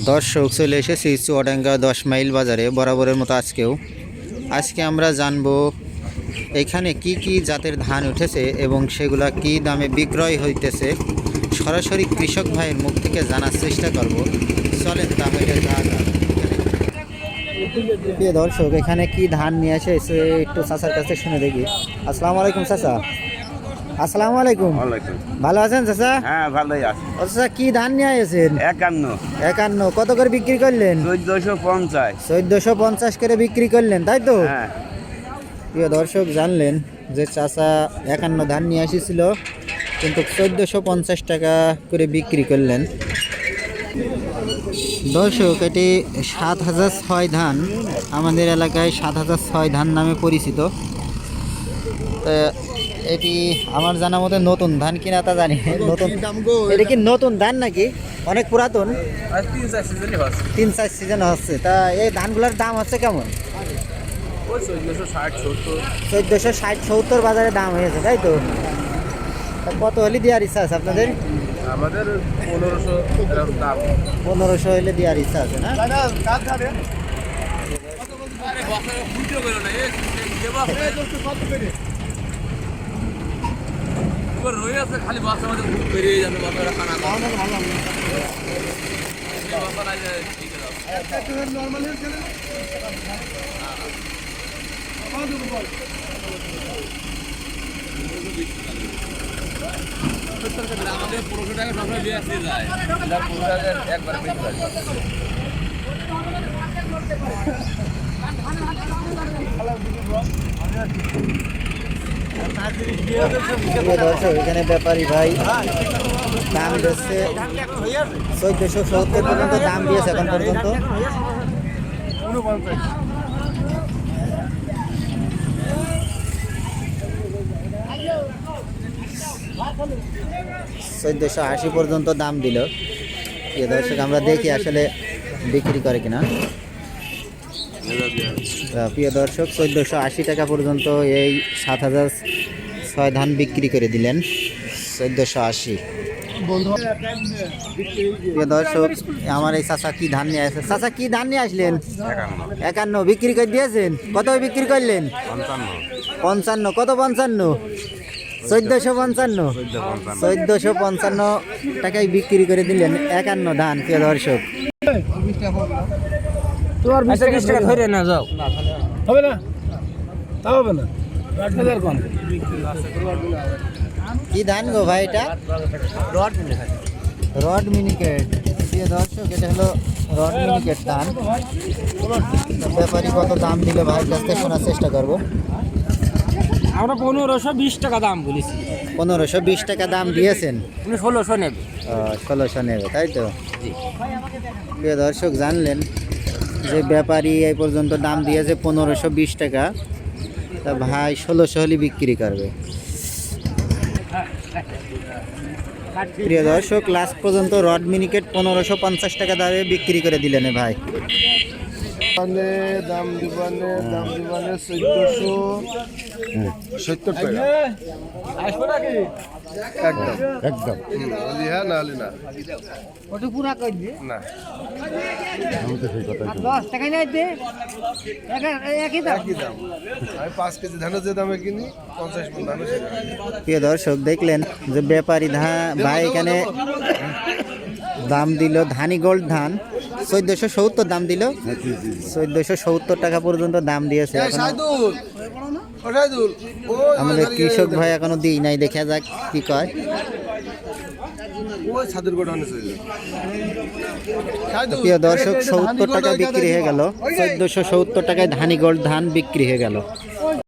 দর্শক চলে এসেছি চুয়াডাঙ্গা 10 মাইল বাজারে বরাবরের মতো আজকে আমরা জানবো এখানে কি কি জাতের ধান উঠেছে এবং সেগুলা কি দামে বিক্রয় হইতেছে সরাসরি কৃষক ভাইয়ের মুখ থেকে জানার চেষ্টা করব। চলেন তাহলে প্রিয় দর্শক এখানে কি ধান নিয়ে এসে একটু চাচার কাছে শুনে দেখি। আসসালামু আলাইকুম চাচা। আসসালামু আলাইকুম। ভালো আছেন চাচা? হ্যাঁ ভালোই আছে। চাচা কি ধান নিয়ে আসেন? 51 কত করে বিক্রি করলেন? 1450 করে বিক্রি করলেন, তাই তো? হ্যাঁ। প্রিয় দর্শক জানলেন যে চাচা 51 ধান নিয়ে আসিছিল, কিন্তু 1450 টাকা করে বিক্রি করলেন। দর্শক এটি 7006 ধান, আমাদের এলাকায় 7006 ধান নামে পরিচিত। এটি আমার জানা মতে নতুন ধান কিনা তা জানি। নতুন এটা কি নতুন ধান নাকি অনেক পুরাতন? 3-4 সিজন হচ্ছে। তা এই ধানগুলোর দাম হচ্ছে কেমন? 1460-70 বাজারে দাম হয়েছে, তাই তো? কত হলে দেওয়ার ইচ্ছা আছে আপনাদের? আমাদের 1500 হলে দেওয়ার ইচ্ছা আছে না? খালি বাসা আমাদের খুব বেরিয়ে যাবে বাসাটা খানা আমাদের 1500 টাকা সবাই দিয়ে আসতে যায়, একবার দর্শক এখানে ব্যাপারী ভাই দাম দিচ্ছে 1470 পর্যন্ত দাম দিয়েছে এখন পর্যন্ত। $1480 পর্যন্ত দাম দিল। প্রিয় দর্শক আমরা দেখি আসলে বিক্রি করে কিনা। প্রিয় দর্শক 1480 টাকা পর্যন্ত এই 7006 ধান বিক্রি করে দিলেন। 1480। প্রিয় দর্শক আমার এই চাচা কি ধান নিয়ে আসে? চাচা কি ধান নিয়ে আসলেন? 51 বিক্রি করে দিয়েছেন। কত বিক্রি করলেন? 55। কত 55? 1455 টাকায় বিক্রি করে দিলেন 51 ধান। প্রিয় দর্শক তোমার 20 টাকা ধরে না যাও, হবে না? তা হবে না। কি ধান গো ভাই এটা? রড মিনিকেট। প্রিয় দর্শক এটা হলো রড মিনিকেট ধান। ব্যাপারী কত দাম দিল ভাইয়ের কাছ থেকে শোনার চেষ্টা করবো। আমরা 1520 টাকা দাম বলেছি। 1520 টাকা দাম দিয়েছেন? 1600 নেবে। 1600 নেবে, তাই তো? প্রিয় দর্শক জানলেন যে ব্যাপারী এই পর্যন্ত দাম দিয়েছে 1520 টাকা, তা ভাই 1600 হলে বিক্রি করবে। প্রিয় দর্শক লাস্ট পর্যন্ত রড মিনিকেট 1550 টাকা দামে বিক্রি করে দিলেন ভাই। দাম দিবানে 1470 টাকা একদম। হ্যাঁ না হলে না ওটা পুরা কই দিয়ে না, আমি তো সেই কথা 10 টাকা নাই দে, একই দাম। আমি 5 কেজি ধানের যে দামে কিনি 50 মণ ধানের সে দামে। প্রিয় দর্শক দেখলেন যে ব্যাপারী ভাই এখানে দাম দিল ধানি গোল্ড ধান 1470 দাম দিল। 1470 টাকা পর্যন্ত দাম দিয়েছে। আমাদের কৃষক ভাই এখনো দিই নাই, দেখা যাক কি কয়। প্রিয় দর্শক 70 টাকা বিক্রি হয়ে গেল। 1470 টাকায় ধানি গোল্ড ধান বিক্রি হয়ে গেল।